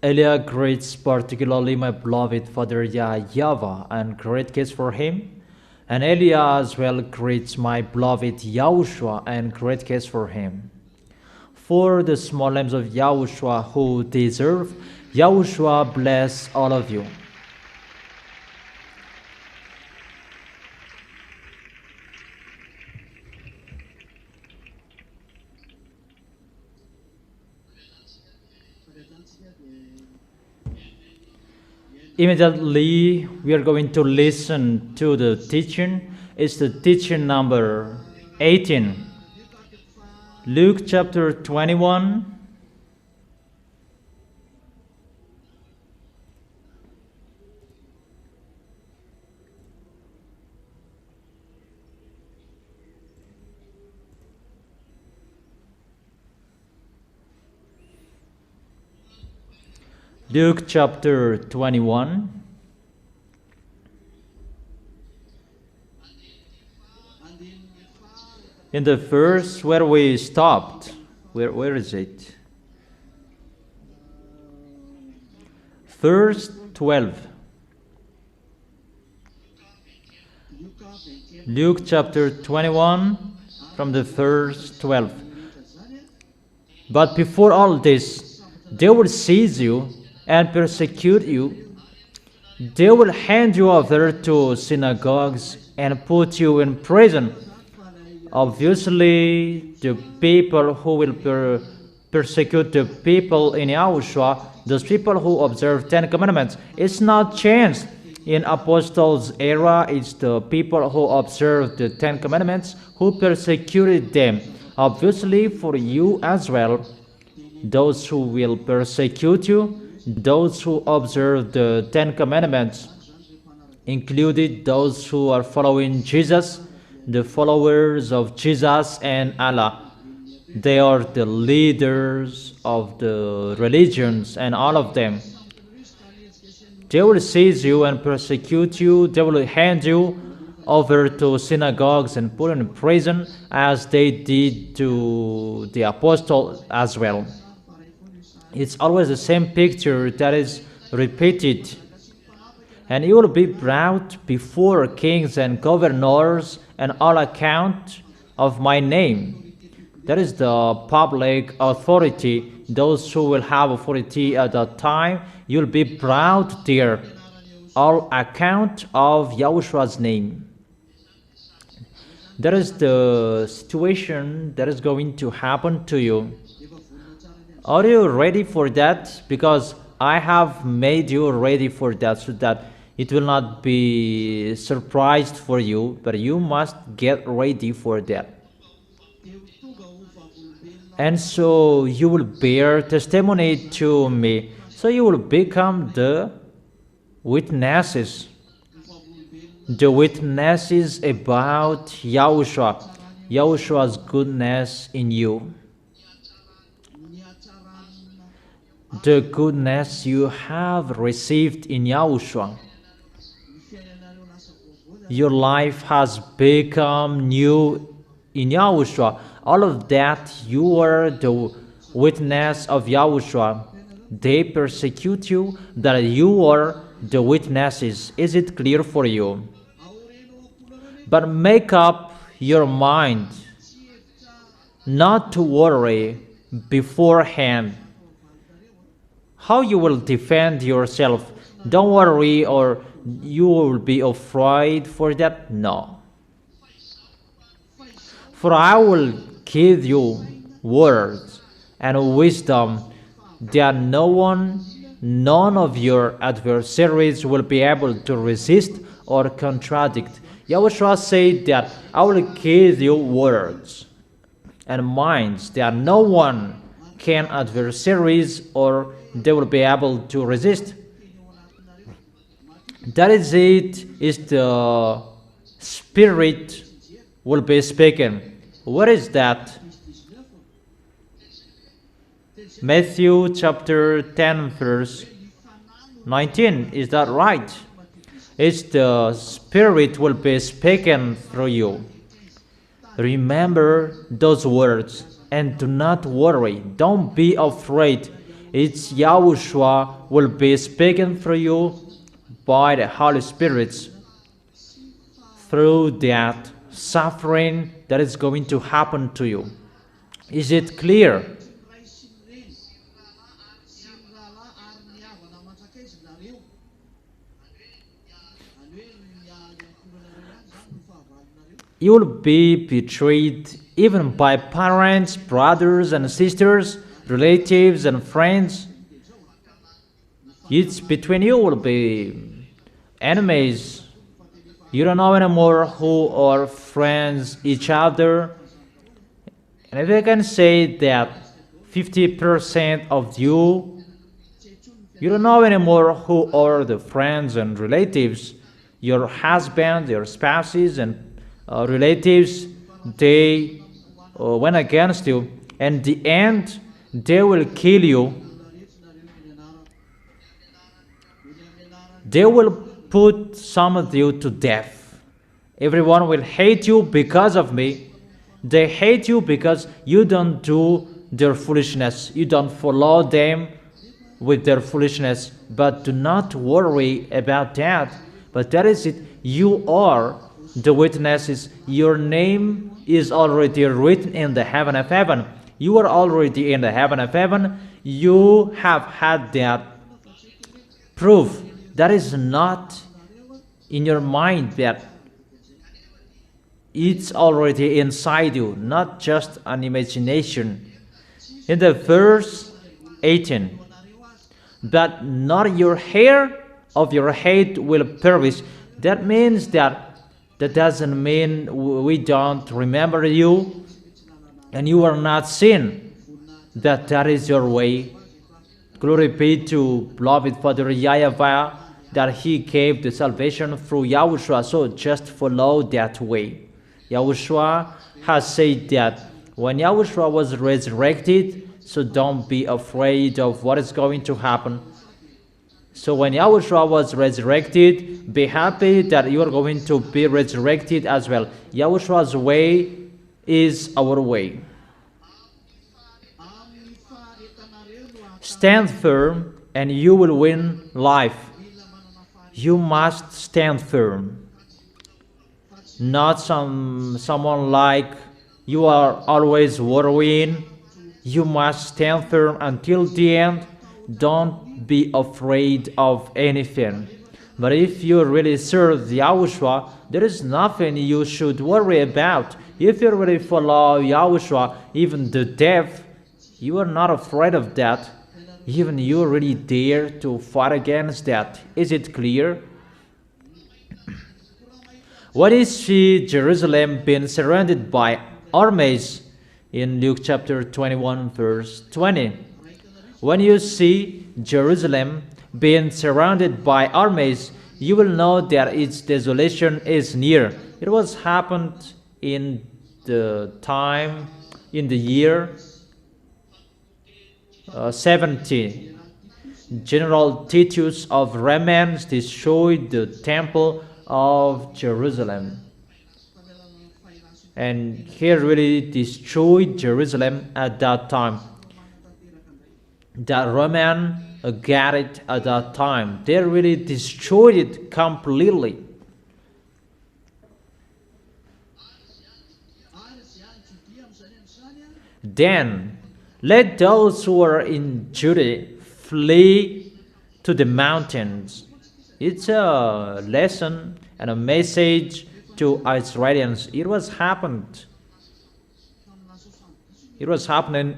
Elia greets particularly my beloved father YAHVAH and great kiss for him. And Elia as well greets my beloved YAHOSHUAH and great kiss for him. For the small names of YAHOSHUAH who deserve, YAHOSHUAH bless all of you. Immediately, we are going to listen to the teaching. It's the teaching number 18. Luke chapter 21. Luke chapter 21. In the verse where we stopped, where is it? Verse 12. Luke chapter 21 from the verse 12. But before all this, they will seize you and persecute you. They will hand you over to synagogues and put you in prison. Obviously, the people who will persecute the people in YAHOSHUAH, those people who observe 10 Commandments, it's not changed. In Apostles' era, it's the people who observe the 10 Commandments who persecuted them. Obviously, for you as well, those who will persecute you, those who observe the 10 Commandments, included those who are following Jesus, the followers of Jesus and Allah. They are the leaders of the religions and all of them. They will seize you and persecute you. They will hand you over to synagogues and put in prison as they did to the apostle as well. It's always the same picture that is repeated. And you will be brought before kings and governors and all account of my name. That is the public authority. Those who will have authority at that time, you'll be brought there. All account of YAHOSHUAH's name. That is the situation that is going to happen to you. Are you ready for that? Because I have made you ready for that so that it will not be surprised for you, but you must get ready for that. And so you will bear testimony to me. So you will become the witnesses. The witnesses about YAHOSHUAH, YAHOSHUAH's goodness in you. The goodness you have received in YAHOSHUAH. Your life has become new in YAHOSHUAH. All of that, you are the witness of YAHOSHUAH. They persecute you, that you are the witnesses. Is it clear for you? But make up your mind not to worry beforehand how you will defend yourself. Don't worry or you will be afraid for that. No. For I will give you words and wisdom that none of your adversaries will be able to resist or contradict. YAHOSHUAH said that I will give you words and minds that no one can adversaries or they will be able to resist. That is it, is the Spirit will be speaking. What is that? Matthew chapter 10 verse 19, is that right? It's the Spirit will be speaking through you. Remember those words and do not worry. Don't be afraid. It's Yahushua will be speaking through you by the Holy Spirit through that suffering that is going to happen to you. Is it clear? You will be betrayed even by parents, brothers and sisters, relatives and friends. It's between you will be enemies. You don't know anymore who are friends each other. And if I can say that 50% of you don't know anymore who are the friends and relatives. Your husband, your spouses and relatives, they went against you. And the end, they will kill you. They will put some of you to death. Everyone will hate you because of me. They hate you because you don't do their foolishness. You don't follow them with their foolishness. But do not worry about that. But that is it. You are the witnesses. Your name is already written in the heaven of heaven. You are already in the heaven of heaven. You have had that proof. That is not in your mind, that it's already inside you, not just an imagination. In the verse 18, but not your hair of your head will perish. That means that doesn't mean we don't remember you and you are not sin. That is your way. Glory be to beloved Father YAHVAH, that He gave the salvation through Yahushua. So just follow that way. Yahushua has said that when Yahushua was resurrected, so don't be afraid of what is going to happen. So when Yahushua was resurrected, be happy that you are going to be resurrected as well. Yahushua's way is our way. Stand firm and you will win life. You must stand firm. Not someone like you are always worrying. You must stand firm until the end. Don't be afraid of anything. But if you really serve Yahushua, there is nothing you should worry about. If you really follow Yahushua, even the death, you are not afraid of that. Even you really dare to fight against that. Is it clear? What is Jerusalem being surrounded by armies? In Luke chapter 21 verse 20. When you see Jerusalem being surrounded by armies, you will know that its desolation is near. It was happened in the year 70. General Titus of Romans destroyed the temple of Jerusalem. And he really destroyed Jerusalem at that time. The Roman got it at that time. They really destroyed it completely. Then let those who are in Judah flee to the mountains. It's a lesson and a message to Israelians. It was happening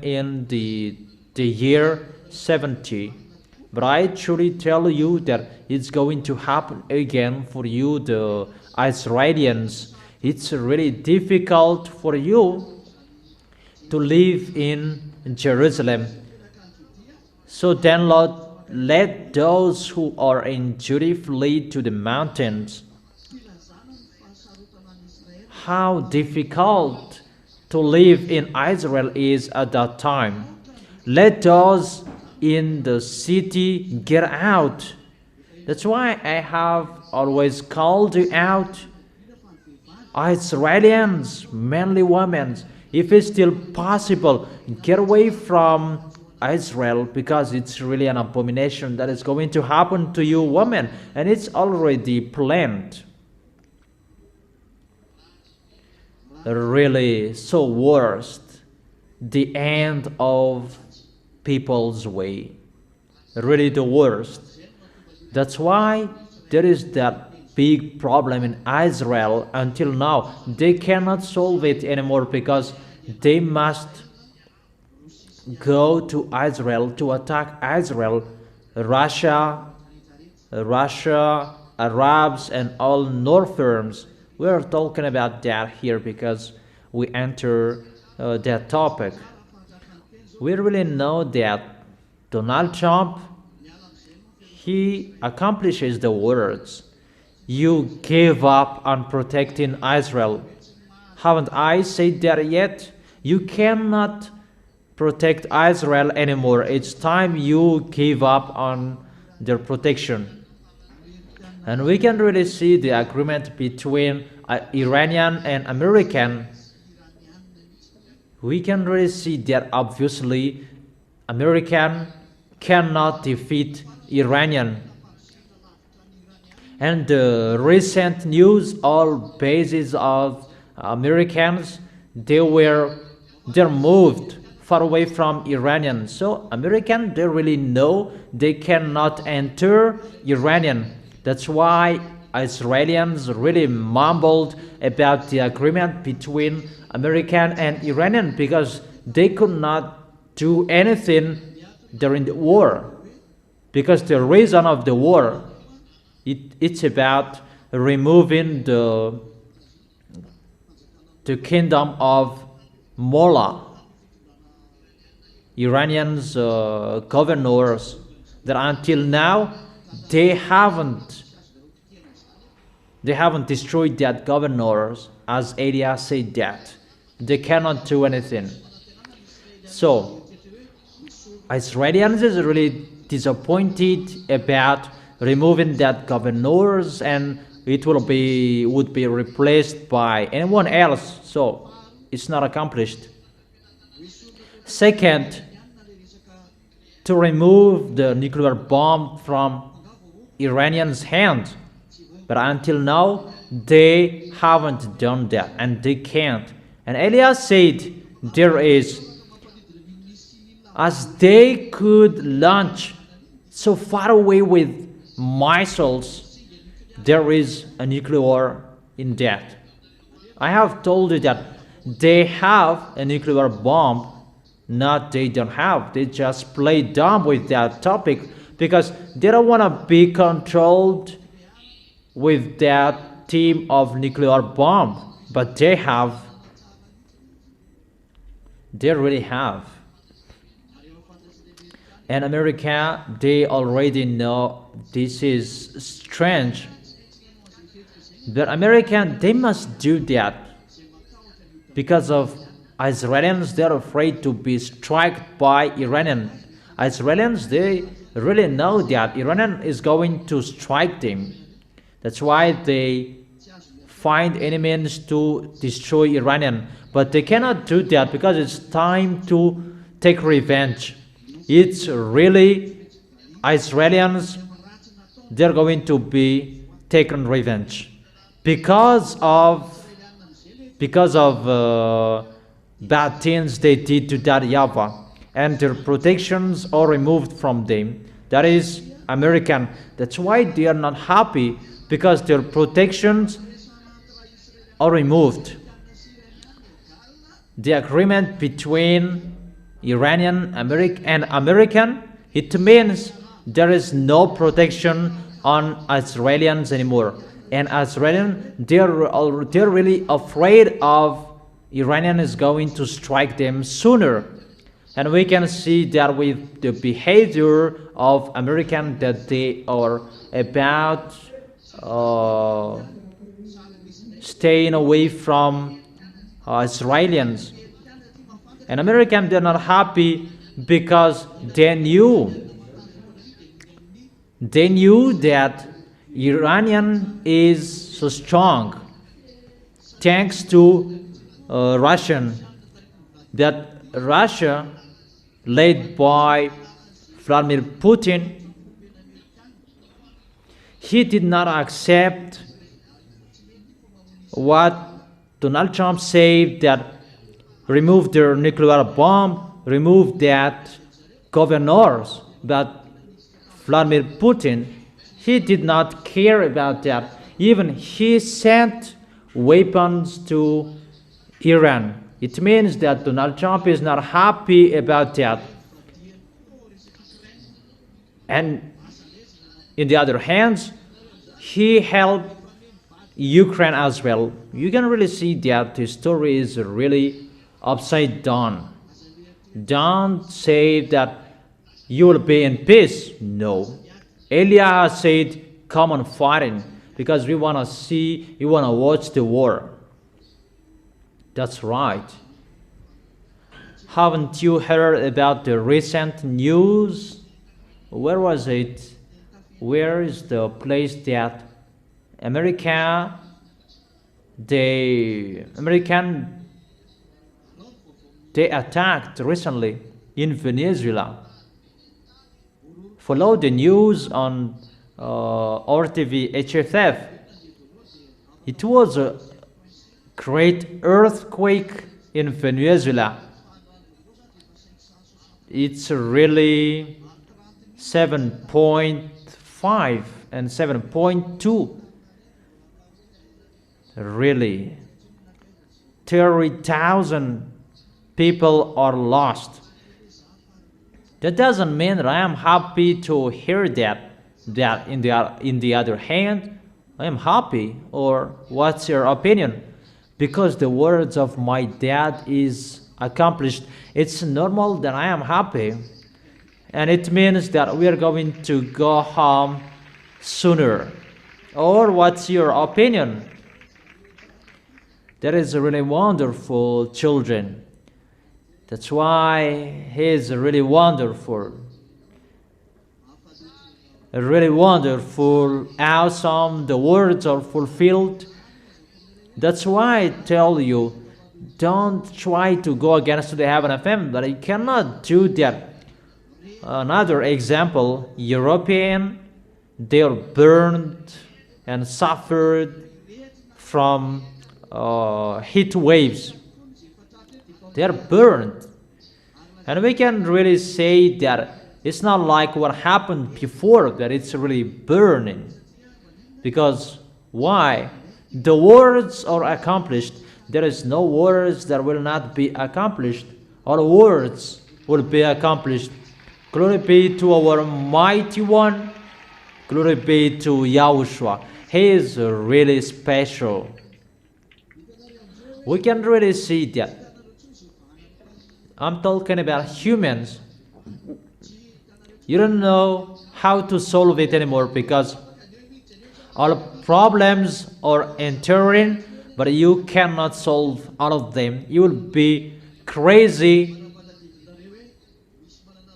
in the year 70. But I truly tell you that it's going to happen again for you, the Israelians. It's really difficult for you to live in Jerusalem. So then, Lord, let those who are in Judah flee to the mountains. How difficult to live in Israel is at that time. Let those in the city get out. That's why I have always called you out. Israelians, manly women, if it's still possible, get away from Israel because it's really an abomination that is going to happen to you, women, and it's already planned. Really, so worst, the end of people's way. Really, the worst. That's why there is that big problem in Israel until now. They cannot solve it anymore because they must go to Israel to attack Israel. Russia, Arabs, and all Northerns. We are talking about that here because we enter that topic. We really know that Donald Trump, he accomplishes the words, "You gave up on protecting Israel." Haven't I said that yet? You cannot protect Israel anymore. It's time you give up on their protection. And we can really see the agreement between Iranian and American. We can really see that obviously American cannot defeat Iranian. And the recent news, all bases of Americans, they're moved far away from Iranian. So American, they really know they cannot enter Iranian. That's why Israelis really mumbled about the agreement between American and Iranian because they could not do anything during the war. Because the reason of the war, it's about removing the kingdom of Mullah. Iranians governors that until now they haven't destroyed that governors, as Elias said that they cannot do anything. So Israelis is really disappointed about removing that governors, and it would be replaced by anyone else. So it's not accomplished. Second, to remove the nuclear bomb from Iranians' hand. But until now, they haven't done that, and they can't. And Elias said there is, as they could launch so far away with missiles, there is a nuclear war in that. I have told you that they have a nuclear bomb. Not they don't have. They just play dumb with that topic because they don't want to be controlled with that team of nuclear bomb. But they have. They really have. And America, they already know this is strange. But American, they must do that because of Israelis. They're afraid to be struck by Iranian. Israelis, they really know that Iranian is going to strike them. That's why they find any means to destroy Iranian. But they cannot do that because it's time to take revenge. It's really Israelis, they're going to be taken revenge because of bad things they did to that YAHVAH, and their protections are removed from them. That is American. That's why they are not happy, because their protections are removed. The agreement between Iranian and American, it means there is no protection on Israelis anymore. And Israelis, they're really afraid of Iranian is going to strike them sooner. And we can see that with the behavior of American, that they are about staying away from Israelis. And Americans, they're not happy because they knew that Iranian is so strong thanks to Russian, that Russia led by Vladimir Putin, he did not accept what Donald Trump said, that remove their nuclear bomb, remove that governors. But Vladimir Putin, he did not care about that. Even he sent weapons to Iran. It means that Donald Trump is not happy about that. And in the other hand, he helped Ukraine as well. You can really see that the story is really upside down. Don't say that you will be in peace. No. Elia said, come on fighting, because we want to watch the war. That's right. Haven't you heard about the recent news? Where was it? Where is the place that they attacked recently in Venezuela? Follow the news on RTV HFF. It was a great earthquake in Venezuela. It's really 7.5 and 7.2. Really, 30,000 people are lost. That doesn't mean that I am happy to hear that. That in the other hand, I am happy. Or what's your opinion? Because the words of my dad is accomplished, it's normal that I am happy. And it means that we are going to go home sooner. Or what's your opinion? That is really wonderful, children. That's why he is really wonderful. Really wonderful, awesome. The words are fulfilled. That's why I tell you, don't try to go against the heaven of him, but you cannot do that. Another example, European, they are burned and suffered from heat waves. They are burned. And we can really say that it's not like what happened before, that it's really burning. Because why? The words are accomplished. There is no words that will not be accomplished. All words will be accomplished. Glory be to our mighty one. Glory be to YAHOSHUAH. He is really special. We can really see that. I'm talking about humans. You don't know how to solve it anymore, because all problems are entering, but you cannot solve all of them. You will be crazy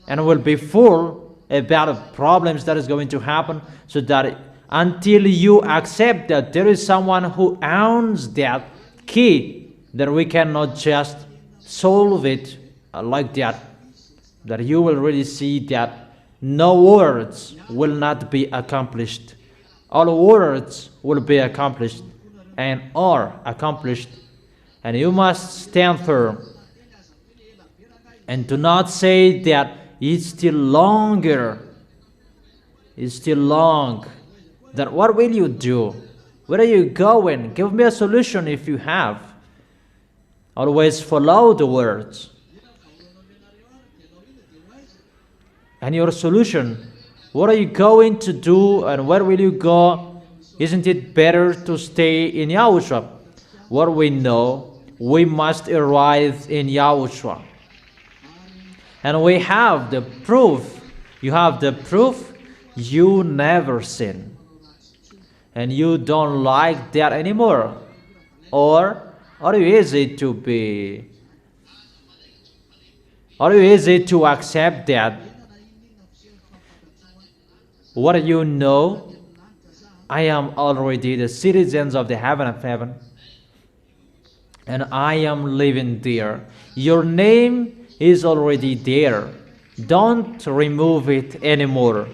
and will be full about the problems that is going to happen, so that until you accept that there is someone who owns that key, that we cannot just solve it like that, that you will really see that no words will not be accomplished. All words will be accomplished and are accomplished. And you must stand firm and do not say that it's still longer. It's still long. Then what will you do? Where are you going? Give me a solution if you have. Always follow the words. And your solution, what are you going to do and where will you go? Isn't it better to stay in YAHOSHUAH? What we know, we must arrive in YAHOSHUAH. And we have the proof. You have the proof you never sin. And you don't like that anymore. Or are you easy to accept that? What you know, I am already the citizens of the heaven of heaven, and I am living there. Your name is already there. Don't remove it anymore.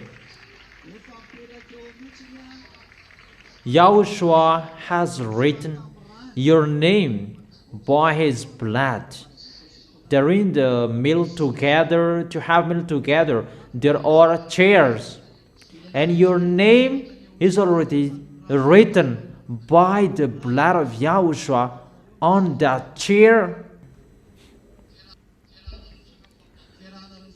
Yahushua has written your name by his blood. During the meal together, to have meal together, there are chairs, and your name is already written by the blood of Yahushua on that chair.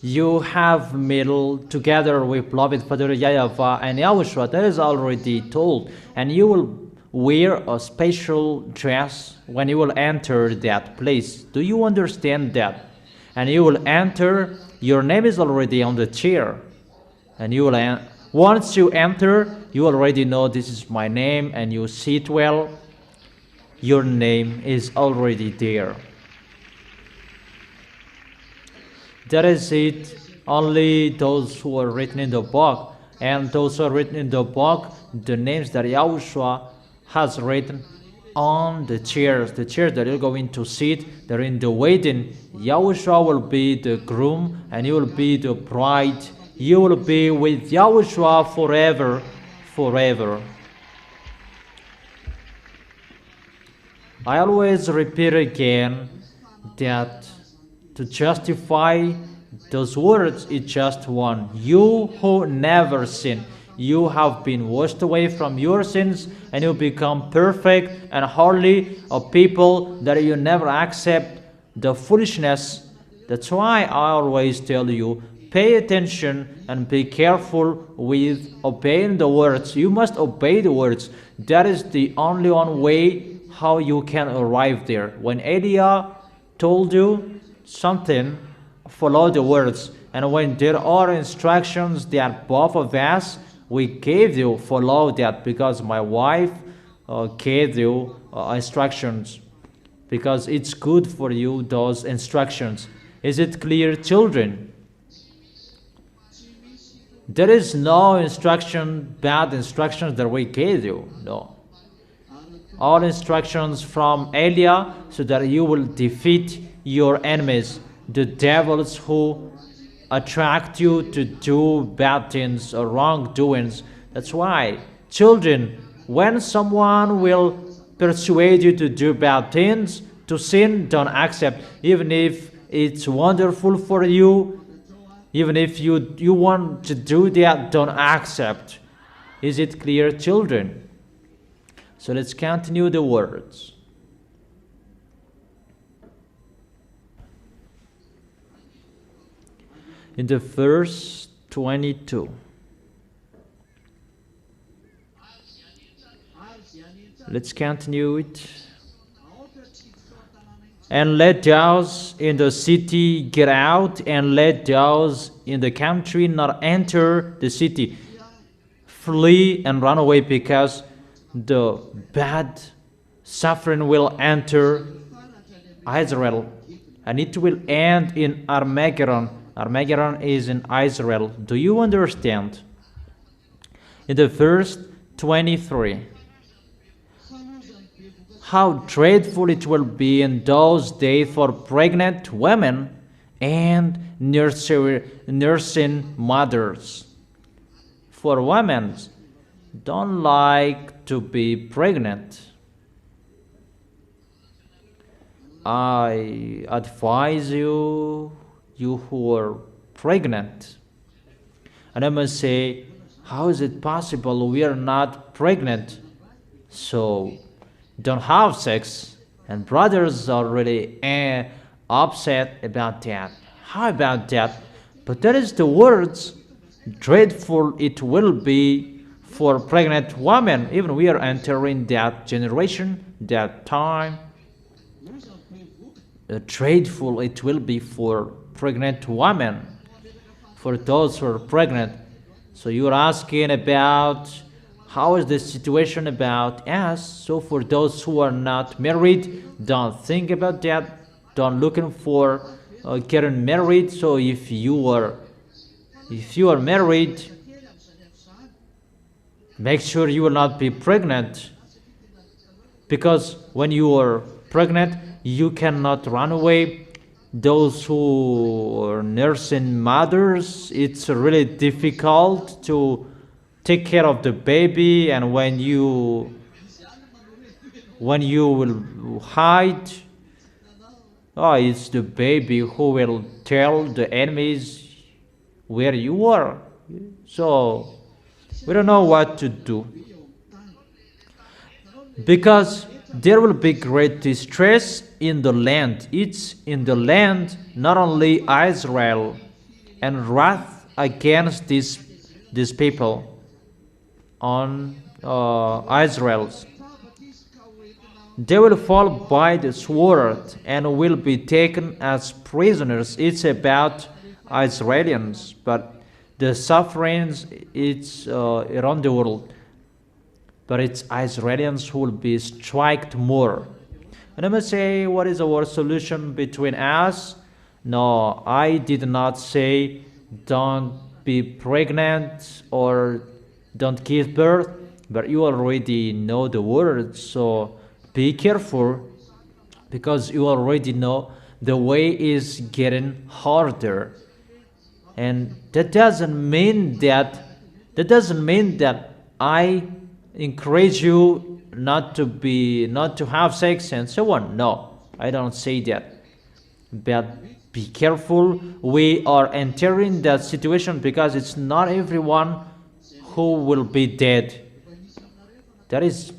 You have meal together with beloved Father YAHVAH and Yahushua. That is already told, and you will wear a special dress when you will enter that place. Do you understand that? And you will enter, your name is already on the chair, and you will once you enter, you already know this is my name, and you sit well. Your name is already there. That is it. Only those who are written in the book, and those who are written in the book, the names that Yahushua has written on the chairs that you're going to sit, they're in the wedding. Yahushua will be the groom, and you will be the bride. You will be with Yahushua forever, forever. I always repeat again that to justify those words is just one. You who never sin, you have been washed away from your sins, and you become perfect and holy, a people that you never accept the foolishness. That's why I always tell you, pay attention and be careful with obeying the words. You must obey the words. That is the only one way how you can arrive there. When Elia told you something, follow the words. And when there are instructions that both of us, we gave you, follow that, because my wife gave you instructions, because it's good for you, those instructions. Is it clear, children? There is no instruction, bad instructions that we gave you, no. All instructions from Elia, so that you will defeat your enemies, the devils who attract you to do bad things or wrongdoings. That's why, children, when someone will persuade you to do bad things, to sin, don't accept. Even if it's wonderful for you, even if you want to do that, don't accept. Is it clear, children? So let's continue the words. In the verse 22. Let's continue it. And let those in the city get out, and let those in the country not enter the city. Flee and run away, because the bad suffering will enter Israel, and it will end in Armageddon. Armageddon is in Israel. Do you understand? In the verse 23, how dreadful it will be in those days for pregnant women and nursing mothers. For women, don't like to be pregnant. I advise you who are pregnant. And I must say, how is it possible we are not pregnant? So don't have sex. And brothers are really upset about that. How about that? But that is the words. Dreadful it will be for pregnant women. Even we are entering that generation, that time. Dreadful it will be for pregnant women, for those who are pregnant. So you're asking about how is the situation about us. So for those who are not married, don't think about that. Don't looking for getting married. So if you are married, make sure you will not be pregnant, because when you are pregnant, you cannot run away. those who are nursing mothers, it's really difficult to take care of the baby, and when you will hide, oh, it's the baby who will tell the enemies where you are. So we don't know what to do, because there will be great distress in the land. It's in the land, not only Israel, and wrath against these people on Israel's. They will fall by the sword and will be taken as prisoners. It's about Israelis, but the sufferings it's around the world. But it's Israelis who will be struck more. And I must say, what is our solution between us? No, I did not say don't be pregnant or don't give birth, but you already know the word, so be careful, because you already know the way is getting harder. And that doesn't mean that I encourage you not to have sex and so on. No, I don't say that. But be careful. We are entering that situation because it's not everyone who will be dead. That is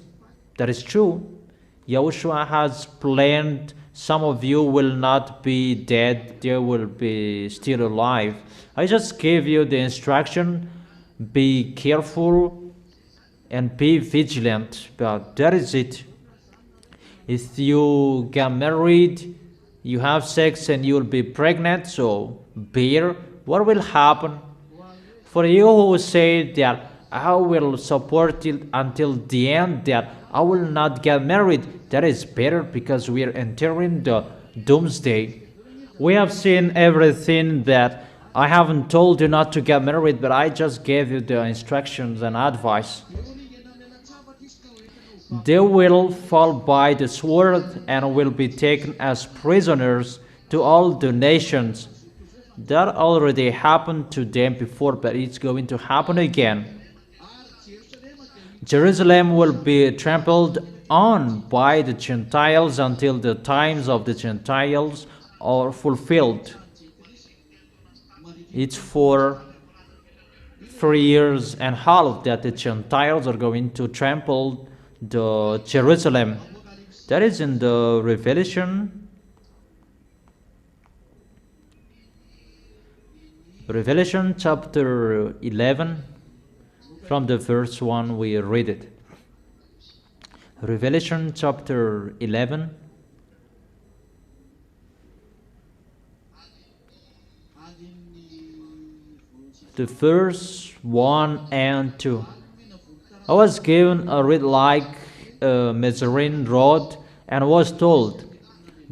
true. Yahushua has planned some of you will not be dead, they will be still alive. I just gave you the instruction, be careful and be vigilant, but that is it. If you get married, you have sex and you will be pregnant, so bear what will happen. For you who say that I will support it until the end, that I will not get married, that is better, because we are entering the doomsday. We have seen everything that I haven't told you not to get married, but I just gave you the instructions and advice. They will fall by the sword and will be taken as prisoners to all the nations. That already happened to them before, but it's going to happen again. Jerusalem will be trampled on by the Gentiles until the times of the Gentiles are fulfilled. It's for 3 years and a half that the Gentiles are going to trample the Jerusalem. That is in the Revelation. Revelation chapter 11. From the verse 1 we read it. Revelation chapter 11. The verse 1 and 2. I was given a reed like a measuring rod and was told,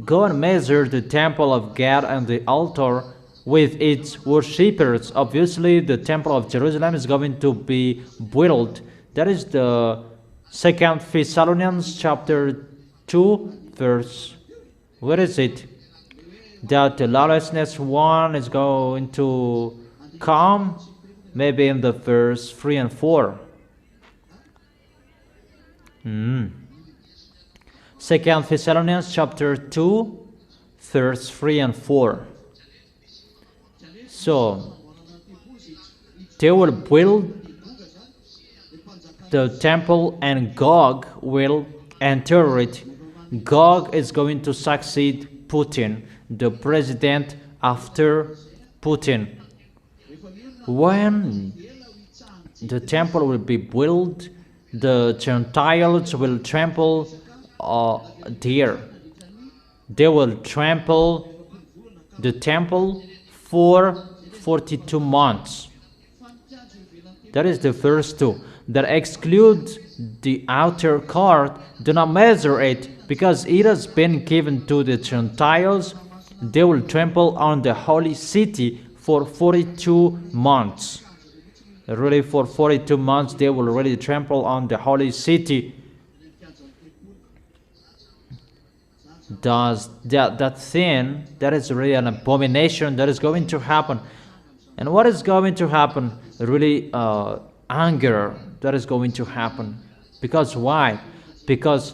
go and measure the temple of God and the altar with its worshippers. Obviously, the temple of Jerusalem is going to be built. That is the 2 Thessalonians chapter 2 verse. Where is it? That the lawlessness one is going to come, maybe in the verse 3 and 4. 2 Thessalonians chapter 2 verse 3 and 4. So they will build the temple and Gog will enter it. Gog is going to succeed Putin, the president after Putin. When the temple will be built, the Gentiles will trample there. They will trample the temple for 42 months. That is the first two. That excludes the outer court. Do not measure it, because it has been given to the Gentiles. They will trample on the holy city for 42 months. Really, for 42 months, they will really trample on the holy city. does that sin, that is really an abomination that is going to happen. And what is going to happen? Really anger that is going to happen. Because why? Because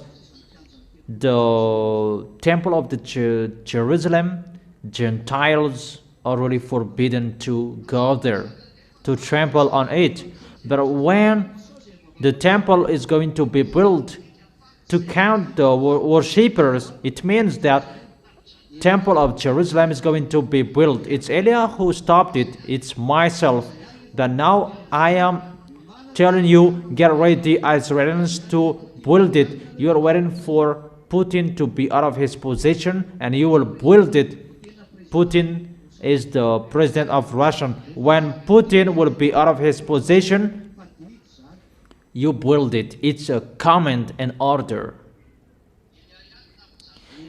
the temple of the Jerusalem, Gentiles are really forbidden to go there, to trample on it. But when the temple is going to be built to count the worshippers, it means that temple of Jerusalem is going to be built. It's Eliah who stopped it. It's myself. But now I am telling you, get ready, Israelis, to build it. You are waiting for Putin to be out of his position, and you will build it. Putin is the president of Russia. When Putin will be out of his position, you build it. It's a command and order.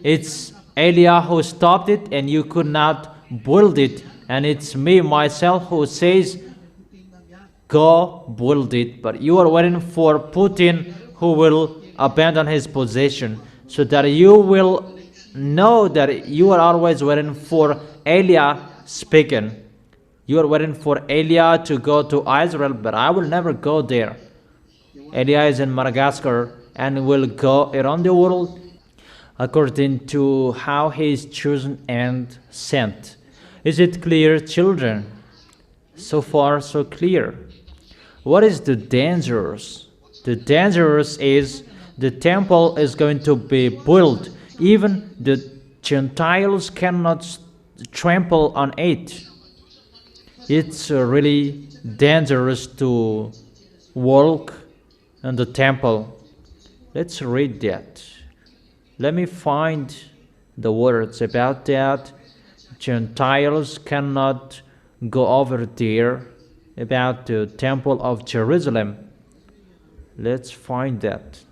It's Eliah who stopped it, and you could not build it. And it's me, myself, who says, go build it. But you are waiting for Putin, who will abandon his position, so that you will know that you are always waiting for Eliah speaking. You are waiting for Eliah to go to Israel, but I will never go there. Eliah is in Madagascar and will go around the world according to how he is chosen and sent. Is it clear, children? So far, so clear. What is the dangerous? The dangerous is the temple is going to be built. Even the Gentiles cannot trample on it. It's really dangerous to walk in the temple. Let's read that. Let me find the words about that. Gentiles cannot go over there, about the temple of Jerusalem. Let's find that.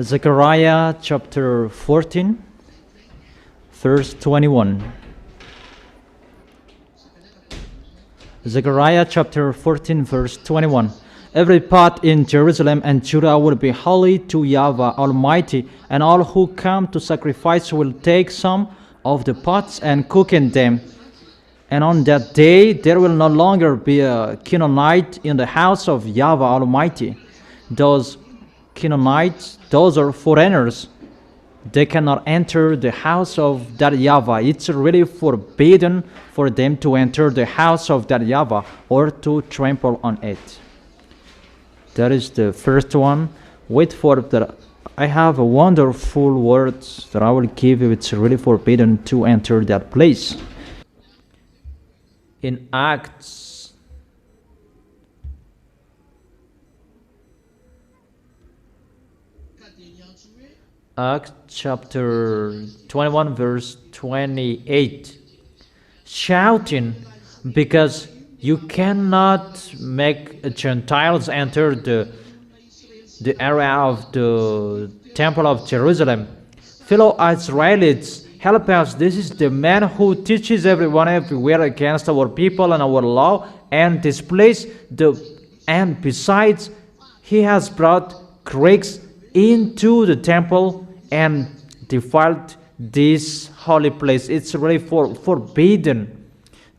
Zechariah chapter 14, verse 21. Zechariah chapter 14, verse 21. Every pot in Jerusalem and Judah will be holy to YAHVAH Almighty, and all who come to sacrifice will take some of the pots and cook in them. And on that day there will no longer be a Canaanite in the house of YAHVAH Almighty. Those Canaanites, those are foreigners. They cannot enter the house of that YAHVAH. It's really forbidden for them to enter the house of that YAHVAH or to trample on it. That is the first one. Wait for that. I have a wonderful words that I will give you. It's really forbidden to enter that place. In Acts chapter 21, verse 28, shouting, because you cannot make Gentiles enter the area of the temple of Jerusalem. Fellow Israelites, help us. This is the man who teaches everyone everywhere against our people and our law, and displays and besides, he has brought Greeks into the temple and defiled this holy place. It's really forbidden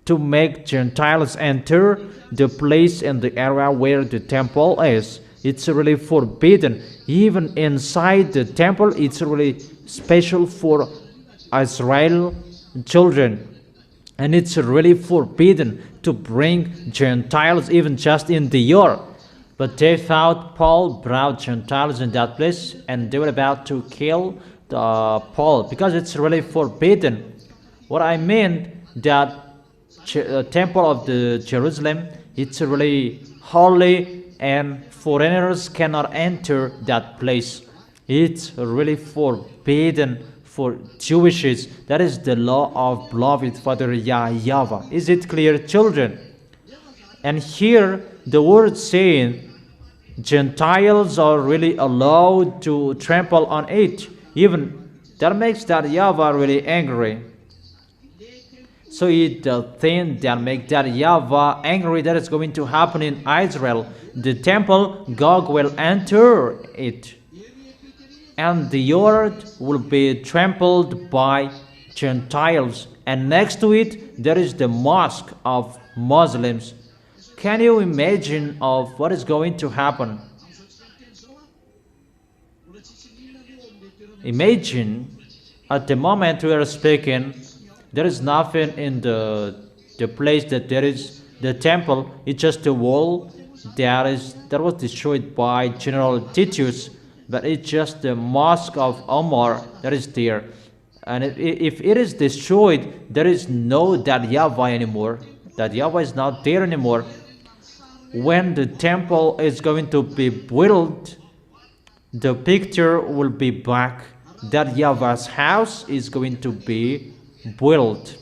to make Gentiles enter the place in the area where the temple is. It's really forbidden. Even inside the temple, it's really special for Israel children. And it's really forbidden to bring Gentiles even just in the yard. But they thought Paul brought Gentiles in that place, and they were about to kill Paul, because it's really forbidden. What I mean, that temple of the Jerusalem, it's really holy, and foreigners cannot enter that place. It's really forbidden for Jewishes. That is the law of beloved Father YAHVAH. Is it clear, children? And here the word saying Gentiles are really allowed to trample on it. Even that makes that YAHVAH really angry. So it's the thing that make that YAHVAH angry that is going to happen in Israel. The temple, God will enter it, and the earth will be trampled by Gentiles. And next to it, there is the mosque of Muslims. Can you imagine of what is going to happen? Imagine at the moment we are speaking, there is nothing in the place that there is the temple. It's just a wall that was destroyed by General Titus, but it's just the mosque of Omar that is there. And if it is destroyed, there is no that YAHVAH anymore. That YAHVAH is not there anymore. When the temple is going to be built, the picture will be back. That YAHVAH's house is going to be built.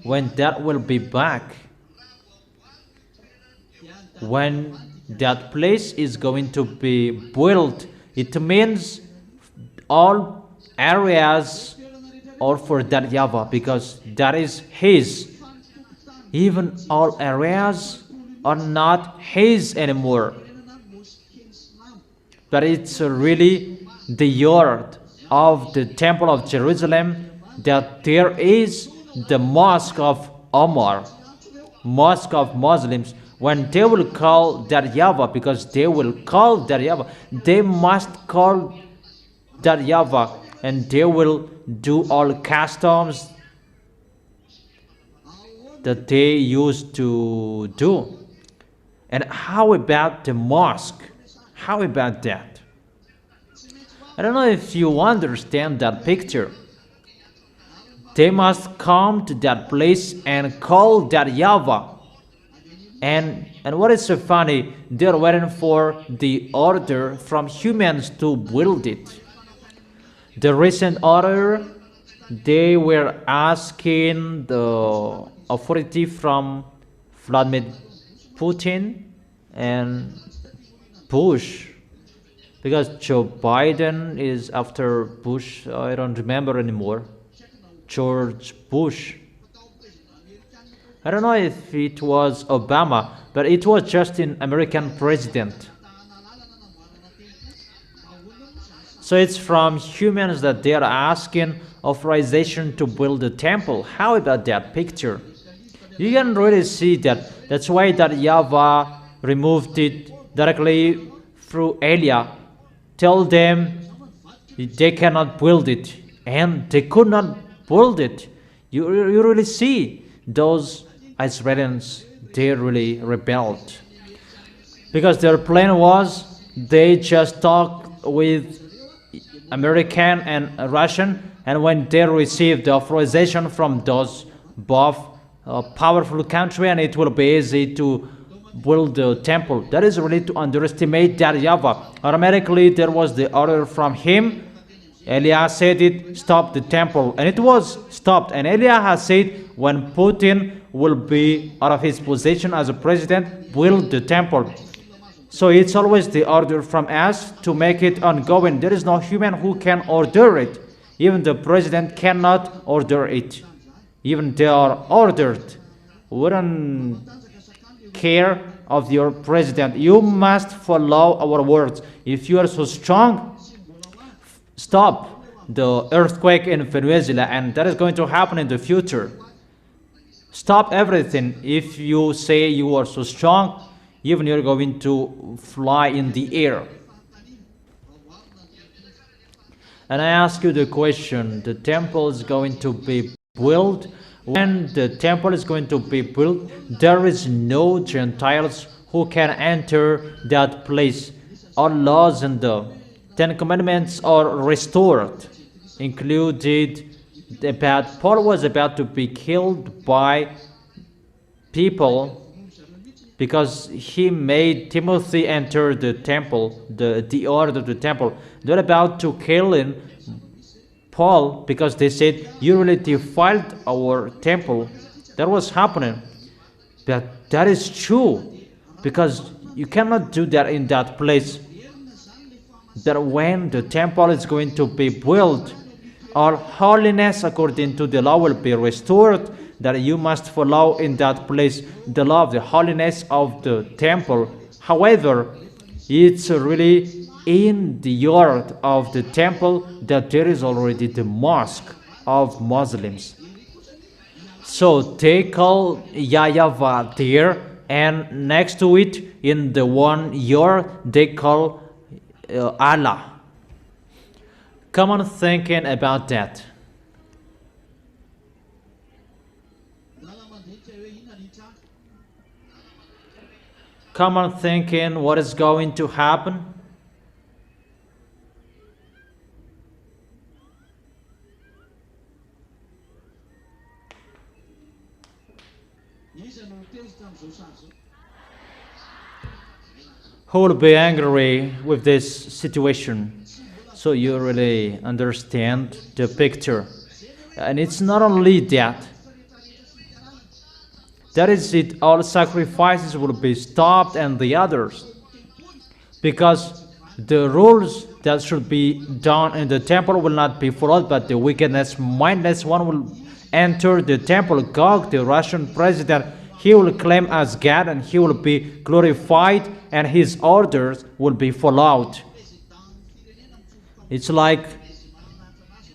When that will be back, when that place is going to be built, it means all areas are for that YAHVAH, because that is his. Even all areas are not his anymore, but it's really the earth of the temple of Jerusalem, that there is the mosque of Omar, mosque of Muslims. When they will call that YAHVAH, because they will call that YAHVAH, they must call that YAHVAH, and they will do all customs that they used to do. And how about the mosque? How about that? I don't know if you understand that picture. They must come to that place and call that YAHVAH. And what is so funny, they're waiting for the order from humans to build it. The recent order, they were asking the authority from Vladimir Putin and Bush, because Joe Biden is after Bush. I don't remember anymore. George Bush. I don't know if it was Obama, but it was just an American president. So it's from humans that they are asking authorization to build a temple. How about that picture? You can really see that. That's why that YAHVAH removed it directly through Elia. Tell them they cannot build it, and they could not build it. You really see those Israelis, they really rebelled, because their plan was they just talked with American and Russian, and when they received the authorization from those both powerful country, and it will be easy to build the temple. That is really to underestimate that YAHVAH. Automatically there was the order from him. Elias said it, stop the temple, and it was stopped. And Elias has said when Putin will be out of his position as a president, build the temple. So it's always the order from us to make it ongoing. There is no human who can order it. Even the president cannot order it. Even they are ordered. Wouldn't care of your president. You must follow our words. If you are so strong, stop the earthquake in Venezuela, and that is going to happen in the future. Stop everything. If you say you are so strong, even you're going to fly in the air. And I ask you the question, the temple is going to be built. When the temple is going to be built, there is no Gentiles who can enter that place. All laws and the Ten Commandments are restored, included about Paul was about to be killed by people because he made Timothy enter the temple, the order of the temple. They're about to kill him, Paul, because they said, you really defiled our temple. That was happening. But that is true, because you cannot do that in that place. That when the temple is going to be built, our holiness according to the law will be restored. that you must follow in that place the law of the holiness of the temple. However, it's really in the yard of the temple that there is already the mosque of Muslims. So they call YAHVAH there, and next to it, in the one yard, they call Allah. Come on, thinking about that. Come on, thinking what is going to happen. Who will be angry with this situation? So you really understand the picture. And it's not only that. That is it, all sacrifices will be stopped and the others. Because the rules that should be done in the temple will not be followed, but the wickedness, mindless one will enter the temple. Gog, the Russian president, he will claim as God and he will be glorified and his orders will be followed. It's like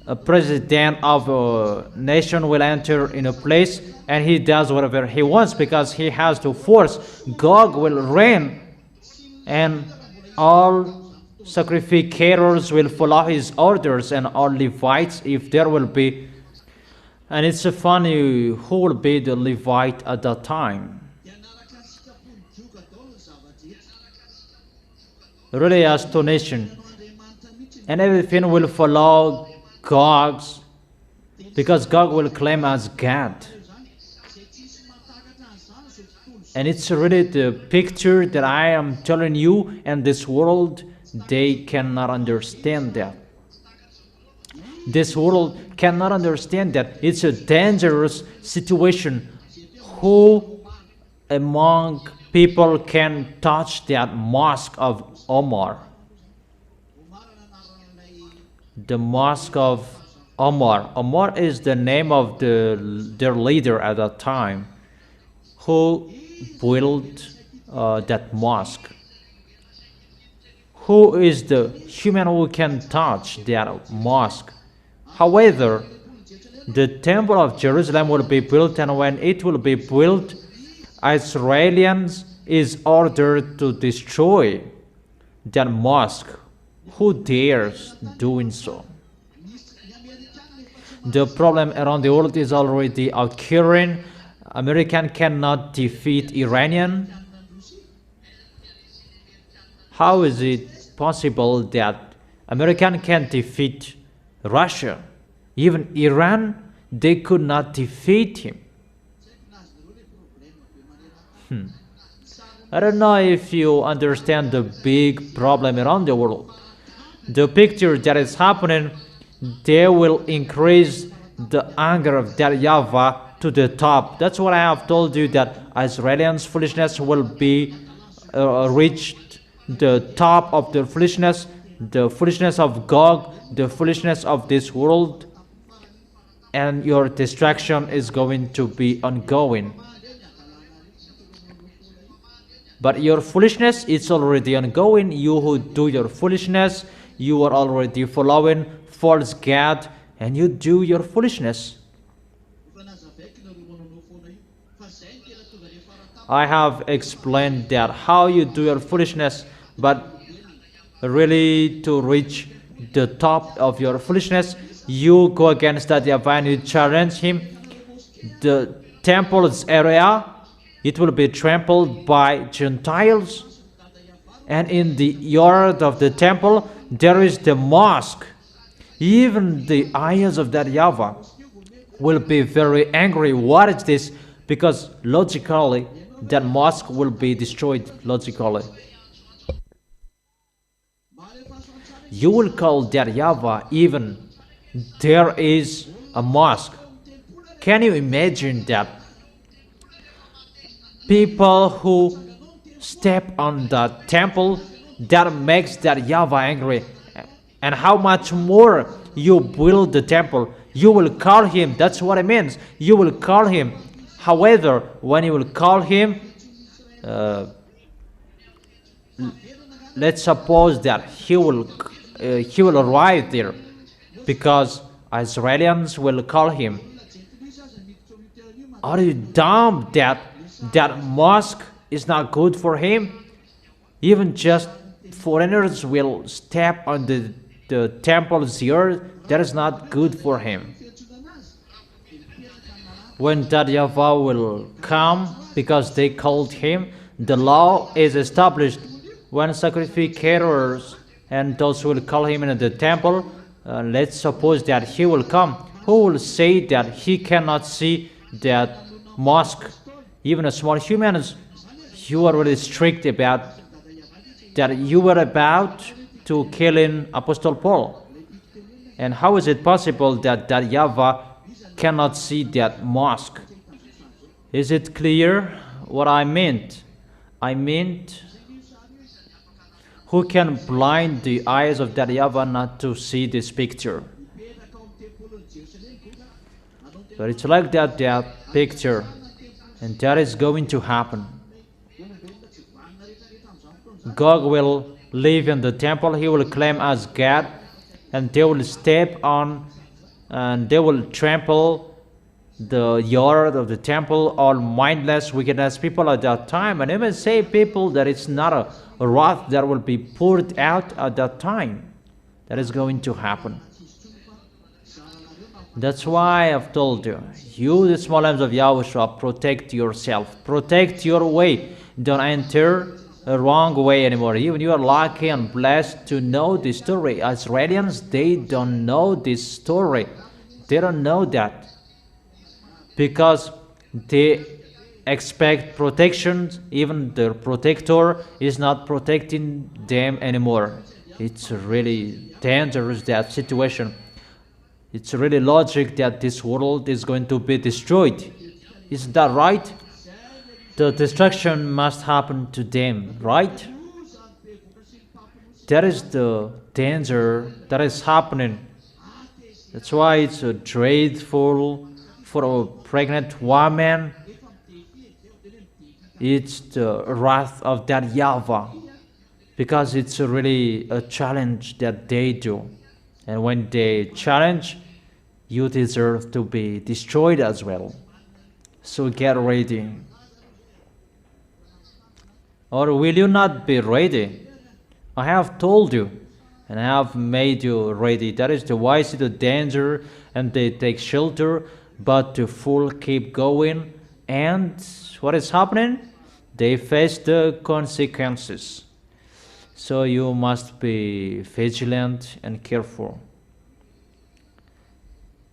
a president of a nation will enter in a place and he does whatever he wants because he has to force. Gog will reign and all sacrificators will follow his orders and all Levites, if there will be. And it's funny who will be the Levite at that time. Really astonishing. And everything will follow Gog's, because Gog will claim as God. And it's really the picture that I am telling you, and this world, they cannot understand that. This world cannot understand that. It's a dangerous situation. Who among people can touch that mosque of Omar? The mosque of Omar. Omar is the name of their leader at that time, who built that mosque. Who is the human who can touch that mosque? However, the temple of Jerusalem will be built, and when it will be built, Israelis is ordered to destroy that mosque. Who dares doing so? The problem around the world is already occurring. American cannot defeat Iranian. How is it possible that American can defeat Russia? Even Iran, they could not defeat him. I don't know if you understand the big problem around the world. The picture that is happening, they will increase the anger of that YAHVAH to the top. That's what I have told you, that Israelians' foolishness will be reached the top of the foolishness of Gog, the foolishness of this world, and your distraction is going to be ongoing. But your foolishness is already ongoing. You who do your foolishness, you are already following false God, and you do your foolishness. I have explained that how you do your foolishness, but really to reach the top of your foolishness, you go against that YAHVAH and you challenge him. The temple's area, it will be trampled by Gentiles, and in the yard of the temple there is the mosque. Even the eyes of that YAHVAH will be very angry. What is this? Because logically that mosque will be destroyed. Logically, you will call that YAHVAH even there is a mosque. Can you imagine that? People who step on the temple, that makes that YAHVAH angry. And how much more you build the temple, You will call him. That's what it means. You will call him. However, when you will call him, let's suppose that he will arrive there, because Israelis will call him. Are you dumb that mosque is not good for him? Even just foreigners will step on the temple's earth. That is not good for him. When that YAHVAH will come, because they called him, the law is established. When sacrificators and those who will call him in the temple, let's suppose that he will come. Who will say that he cannot see that mosque? Even a small humans, you are really strict about that. You were about to kill in Apostle Paul. And how is it possible that YAHVAH cannot see that mosque? Is it clear what I meant? I meant, who can blind the eyes of that YAHVAH not to see this picture? But it's like that picture, and that is going to happen. God will live in the temple. He will claim as God, and they will step on and they will trample the yard of the temple, all mindless, wickedness people at that time. And even say people that it's not a wrath that will be poured out at that time. That is going to happen. That's why I've told you, the small lambs of YAHOSHUAH, protect yourself, protect your way. Don't enter a wrong way anymore. Even you are lucky and blessed to know this story. Israelis, they don't know this story. They don't know that, because they expect protection. Even their protector is not protecting them anymore. It's really dangerous, that situation. It's really logic that this world is going to be destroyed. Isn't that right? The destruction must happen to them, right? That is the danger that is happening. That's why it's dreadful for a pregnant woman. It's the wrath of that YAHVAH, because it's really a challenge that they do. And when they challenge, you deserve to be destroyed as well. So get ready. Or will you not be ready? I have told you, and I have made you ready. That is the why see the danger, and they take shelter, but the fool keep going. And what is happening? They face the consequences. So you must be vigilant and careful.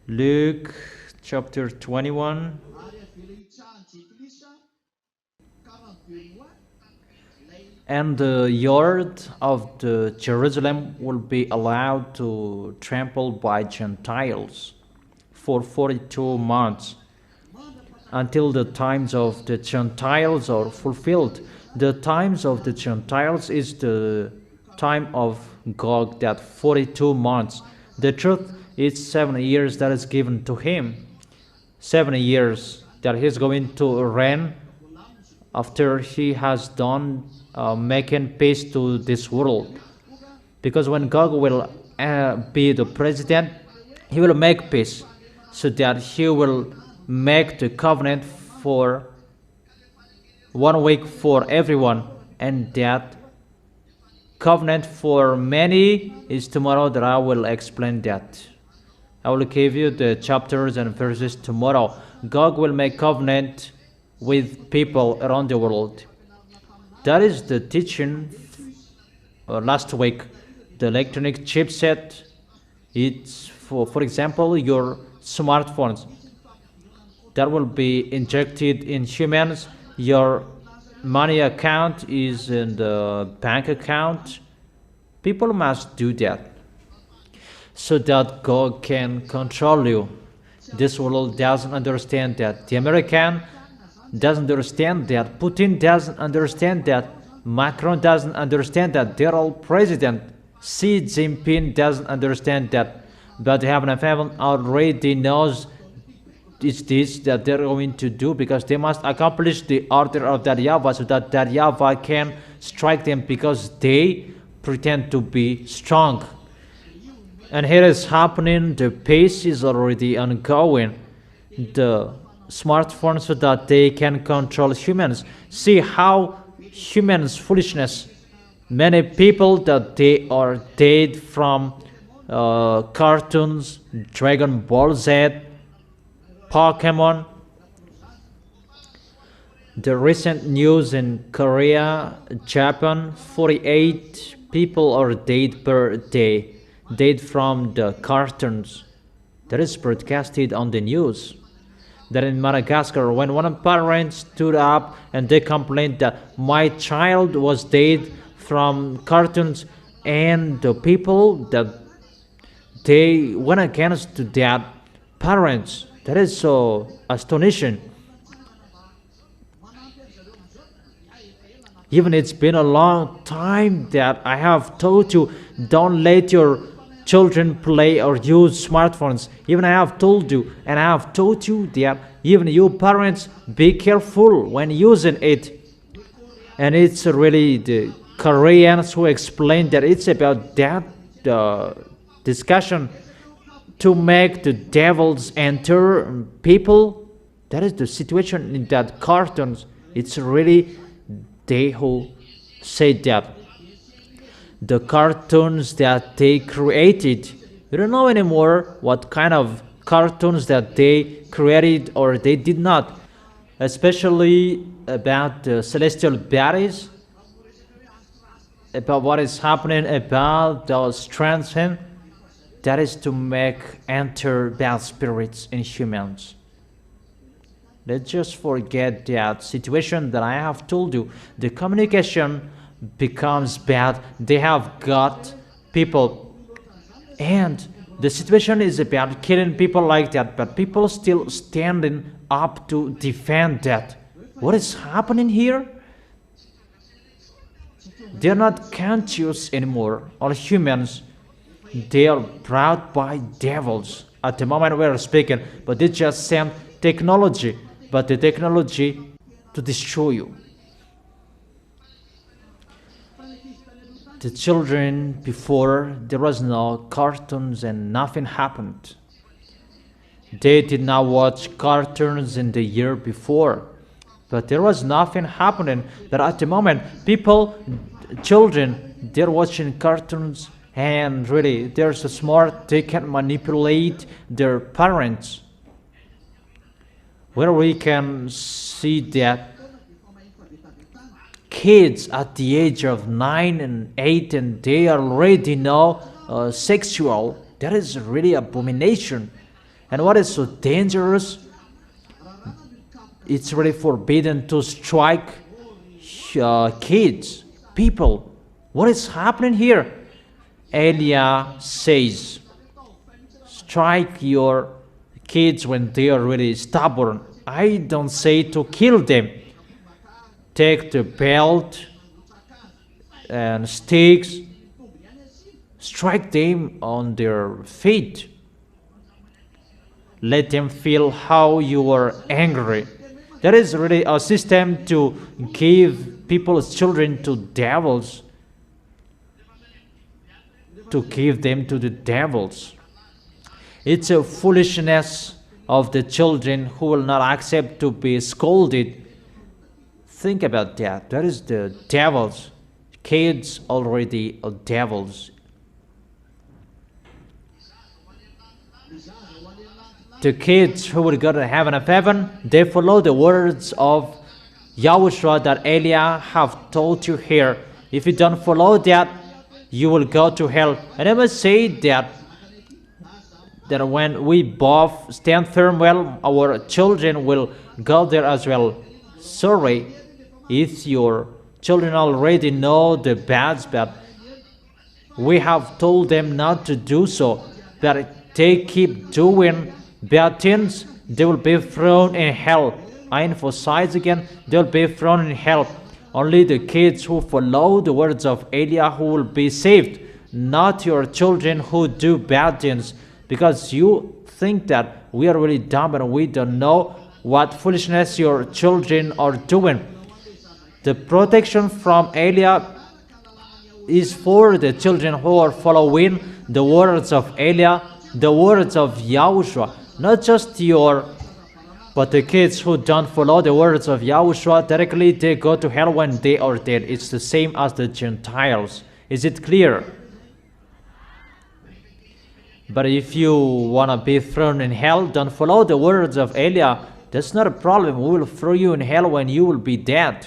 Luke chapter 21. And the yard of the Jerusalem will be allowed to trample by Gentiles for 42 months, until the times of the Gentiles are fulfilled. The times of the Gentiles is the time of Gog, that 42 months. The truth is 7 years that is given to him. 7 years that he's going to reign after he has done making peace to this world. Because when God will be the president, he will make peace, so that he will make the covenant for 1 week for everyone, and that covenant for many is tomorrow, that I will explain that. I will give you the chapters and verses tomorrow. God will make covenant with people around the world. That is the teaching last week. The electronic chipset, it's for example, your smartphones that will be injected in humans. Your money account is in the bank account. People must do that, so that God can control you. This world doesn't understand that. The American doesn't understand that. Putin doesn't understand that. Macron doesn't understand that. They're all president. Xi Jinping doesn't understand that. but heaven and heaven already knows it's this that they're going to do, because they must accomplish the order of that YAHVAH, so that YAHVAH can strike them, because they pretend to be strong. And here is happening, the pace is already ongoing. The smartphones, so that they can control humans. See how humans' foolishness. Many people that they are dead from cartoons, Dragon Ball Z, Pokemon. The recent news in Korea, Japan, 48 people are dead per day, dead from the cartoons. That is broadcasted on the news. That in Madagascar, when one of the parents stood up and they complained that my child was dead from cartoons, and the people that they went against that parents. That is so astonishing. Even it's been a long time that I have told you, don't let your children play or use smartphones. Even I have told you, and I have told you that even you parents, be careful when using it. And it's really the Koreans who explain that it's about that discussion to make the devils enter people. That is the situation in that cartoons. It's really they who say that. The cartoons that they created, we don't know anymore what kind of cartoons that they created or they did not, especially about the celestial bodies, about what is happening about those transcend. That is to make enter bad spirits in humans. Let's just forget that situation that I have told you. The communication becomes bad. They have got people, and the situation is about killing people like that, but people still standing up to defend that. What is happening here? They're not conscious anymore. All humans, they are brought by devils at the moment we are speaking, but they just send technology, but the technology to destroy you. The children, before there was no cartoons and nothing happened. They did not watch cartoons in the year before, but there was nothing happening. That at the moment, people, children, they're watching cartoons, and really they're so smart they can manipulate their parents. Where we can see that kids at the age of 9 and 8 and they already know sexual, that is really abomination. And what is so dangerous, it's really forbidden to strike kids, people. What is happening here? Elia says, strike your kids when they are really stubborn. I don't say to kill them. Take the belt and sticks, strike them on their feet. Let them feel how you are angry. That is really a system to give people's children to devils, to give them to the devils. It's a foolishness of the children who will not accept to be scolded. Think about that. That is the devils. Kids already are devils. The kids who will go to heaven of heaven, they follow the words of YAHOSHUAH that Elia have told you here. If you don't follow that, you will go to hell. And I must say that when we both stand firm, well, our children will go there as well. Sorry if your children already know the bads, but we have told them not to do so. But if they keep doing bad things, they will be thrown in hell. I emphasize again, they will be thrown in hell. Only the kids who follow the words of Elia who will be saved, not your children who do bad things. because you think that we are really dumb and we don't know what foolishness your children are doing. The protection from Eliah is for the children who are following the words of Eliah, the words of Yahushua, not just but the kids who don't follow the words of Yahushua, directly they go to hell when they are dead. It's the same as the Gentiles. Is it clear? But if you want to be thrown in hell, don't follow the words of Eliah. That's not a problem. We will throw you in hell when you will be dead.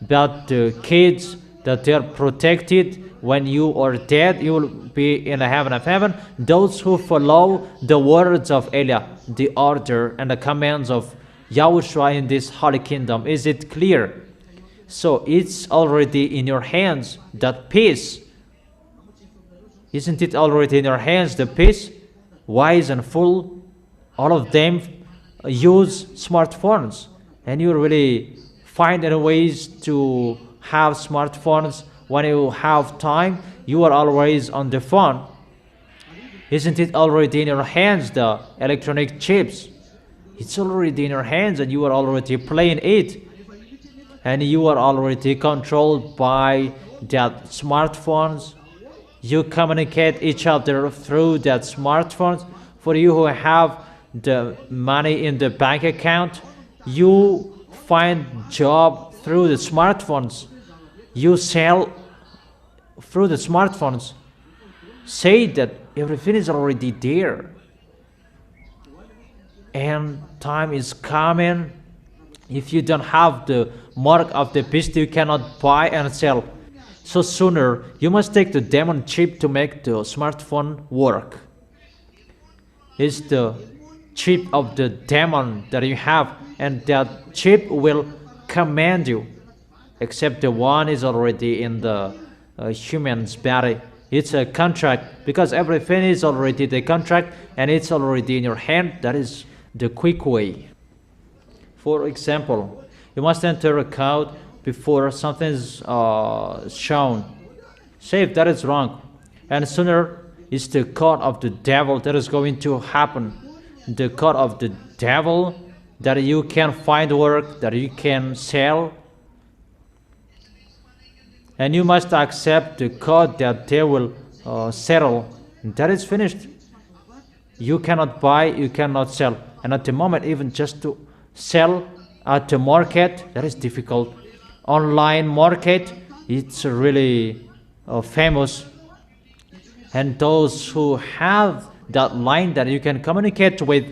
But the kids that they are protected when you are dead, you will be in the heaven of heaven. Those who follow the words of Eliah, the order and the commands of Yahushua in this holy kingdom. Is it clear? So it's already in your hands, that peace. Isn't it already in your hands, the peace? Wise and fool, all of them use smartphones. And you really find any ways to have smartphones. When you have time, you are always on the phone. Isn't it already in your hands, the electronic chips? It's already in your hands and you are already playing it. And you are already controlled by that smartphones. You communicate each other through that smartphones. For you who have the money in the bank account, you find job through the smartphones. You sell through the smartphones. Say that everything is already there. And time is coming. If you don't have the mark of the beast, you cannot buy and sell. So sooner, you must take the demon chip to make the smartphone work. It's the chip of the demon that you have, and that chip will command you. Except the one is already in the human's body. It's a contract, because everything is already the contract, and it's already in your hand. That is the quick way. For example, you must enter a code before something is shown. Say if that is wrong, and sooner it's the code of the devil that is going to happen. The code of the devil, that you can find work, that you can sell. And you must accept the code that they will settle. And that is finished. You cannot buy, you cannot sell. And at the moment, even just to sell at the market, that is difficult. Online market, it's really famous. And those who have that line that you can communicate with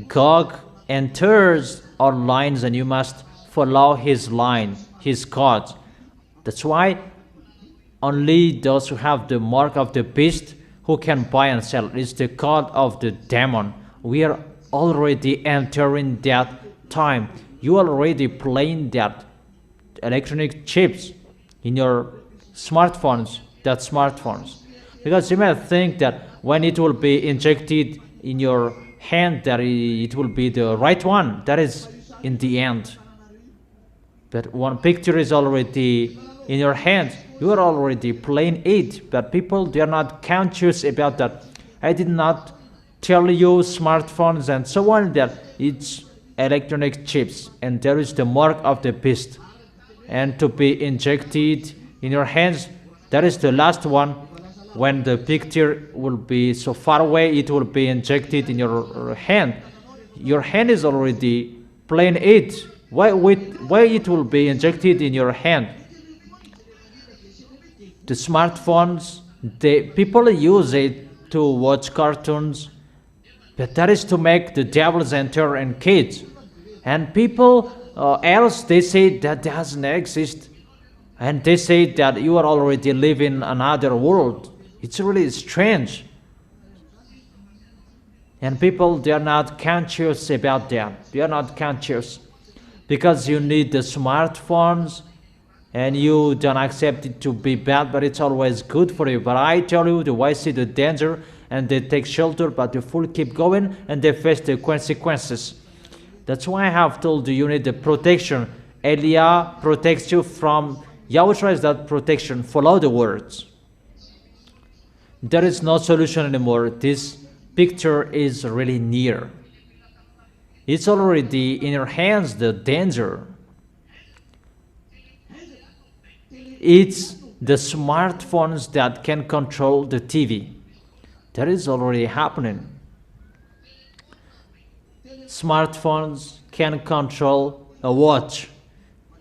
Gog enters our lines, and you must follow his line, his code. That's why only those who have the mark of the beast who can buy and sell. It's the code of the demon. We are already entering that time. You are already playing that electronic chips in your smartphones, because you may think that when it will be injected in your hand, that it will be the right one. That is in the end. But one picture is already in your hand. You are already playing it, but people, they are not conscious about that. I did not tell you smartphones and so on, that it's electronic chips, and there is the mark of the beast, and to be injected in your hands, that is the last one. When the picture will be so far away, it will be injected in your hand. Your hand is already playing it. Why it will be injected in your hand? The smartphones, people use it to watch cartoons, but that is to make the devils enter in kids. And people else, they say that doesn't exist. And they say that you are already living another world. It's really strange. And people, they are not conscious about that. They are not conscious. Because you need the smartphones, and you don't accept it to be bad, but it's always good for you. But I tell you, the wise see the danger, and they take shelter, but the fool keep going, and they face the consequences. That's why I have told you, you need the protection. Eliah protects you from, Yahushua is that protection. Follow the words. There is no solution anymore. This picture is really near. It's already in your hands, the danger. It's the smartphones that can control the TV. That is already happening. Smartphones can control a watch.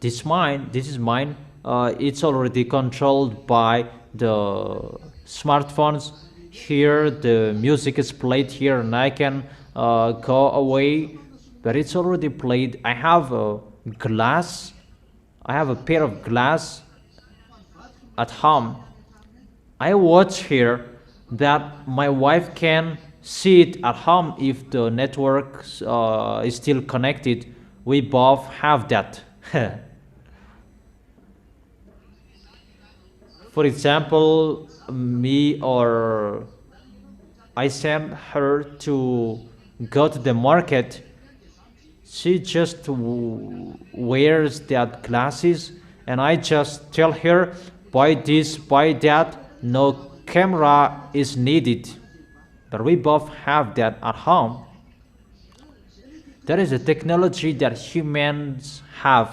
This is mine. It's already controlled by the smartphones. Here the music is played here, and I can go away, but it's already played. I have a glass. I have a pair of glass at home. I watch here that my wife can see it at home if the network is still connected. We both have that. For example, me or I send her to go to the market. She just wears that glasses, and I just tell her, buy this, buy that. No camera is needed. But we both have that at home. That is a technology that humans have.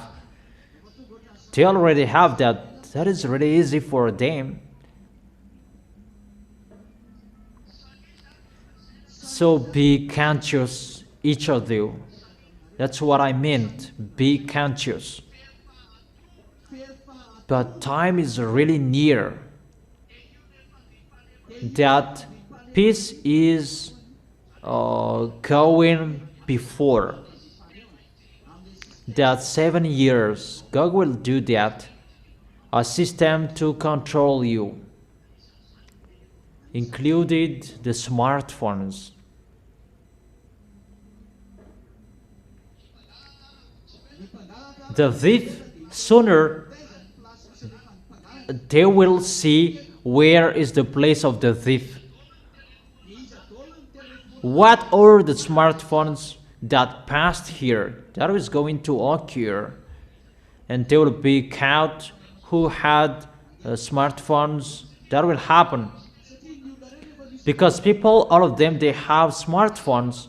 They already have that. That is really easy for them. So be conscious, each of you. That's what I meant. Be conscious. But time is really near. That peace is going before. That 7 years, God will do that. A system to control you, included the smartphones. The thief, sooner they will see where is the place of the thief. What are the smartphones that passed here? That is going to occur, and they will be caught who had smartphones. That will happen because people, all of them, they have smartphones,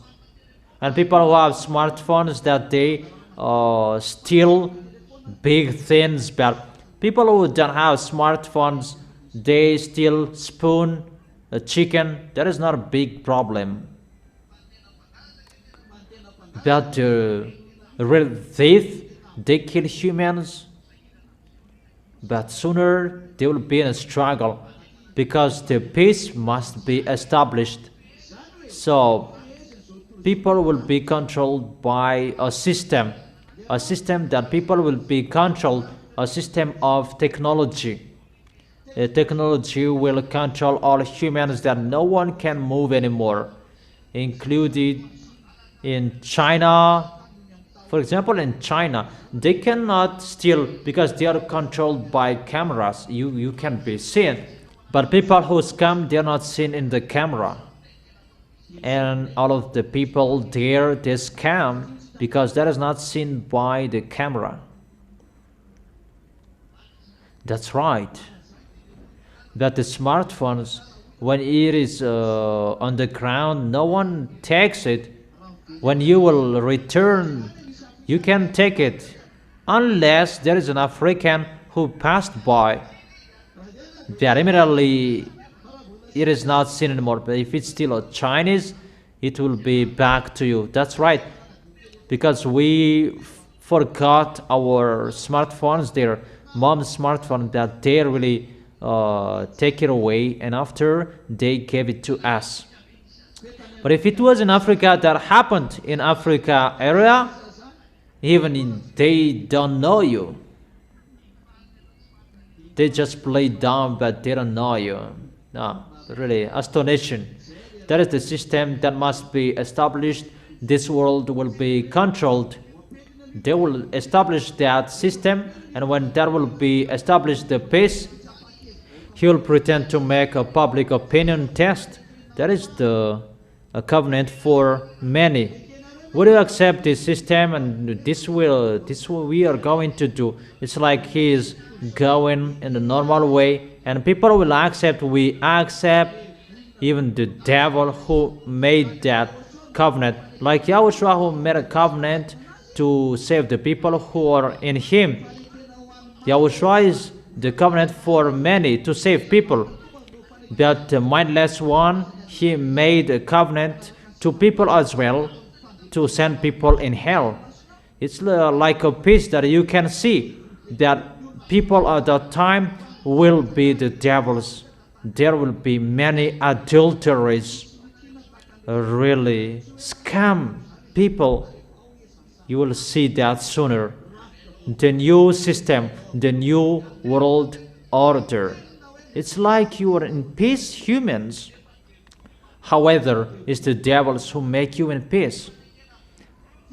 and people who have smartphones that they steal big things. But people who don't have smartphones, they steal spoon, a chicken. That is not a big problem. But the real thief, they kill humans, but sooner they will be in a struggle because the peace must be established. So people will be controlled by a system that people will be controlled, a system of technology. A technology will control all humans that no one can move anymore, included in China. For example, in China, they cannot steal because they are controlled by cameras. You can be seen, but people who scam, they are not seen in the camera. And all of the people there, they scam because that is not seen by the camera. That's right. But the smartphones, when it is on the ground, no one takes it. When you will return, you can take it, unless there is an African who passed by. That immediately it is not seen anymore. But if it's still a Chinese, it will be back to you. That's right, because we forgot our smartphones, their mom's smartphone, that they really take it away, and after they gave it to us. But if it was in Africa, that happened in Africa area, they don't know you. They just play dumb, but they don't know you. No, really astonishing. That is the system that must be established. This world will be controlled. They will establish that system, and when that will be established, the peace, he will pretend to make a public opinion test. That is a covenant for many. Would you accept this system? And this we are going to do. It's like he is going in the normal way, and people will accept. We accept even the devil who made that covenant, like Yahushua who made a covenant to save the people who are in him. Yahushua is the covenant for many to save people. But the mindless one, he made a covenant to people as well to send people in hell. It's like a piece that you can see that people at that time will be the devils. There will be many adulteries, really scam people. You will see that sooner. The new system, the new world order. It's like you are in peace, humans. However, it's the devils who make you in peace.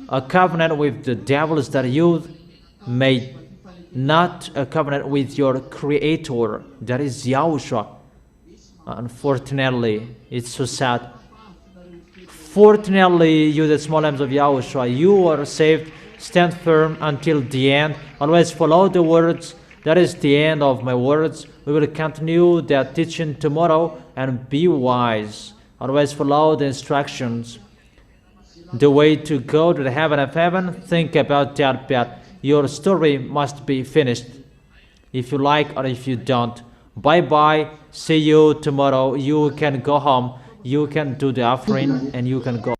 A covenant with the devils that you made, not a covenant with your creator, that is Yahushua. Unfortunately, it's so sad. Fortunately, you, the small lambs of Yahushua, you are saved. Stand firm until the end. Always follow the words. That is the end of my words. We will continue that teaching tomorrow, and be wise. Always follow the instructions. The way to go to the heaven of heaven, think about that, but your story must be finished. If you like or if you don't. Bye-bye. See you tomorrow. You can go home. You can do the offering and you can go.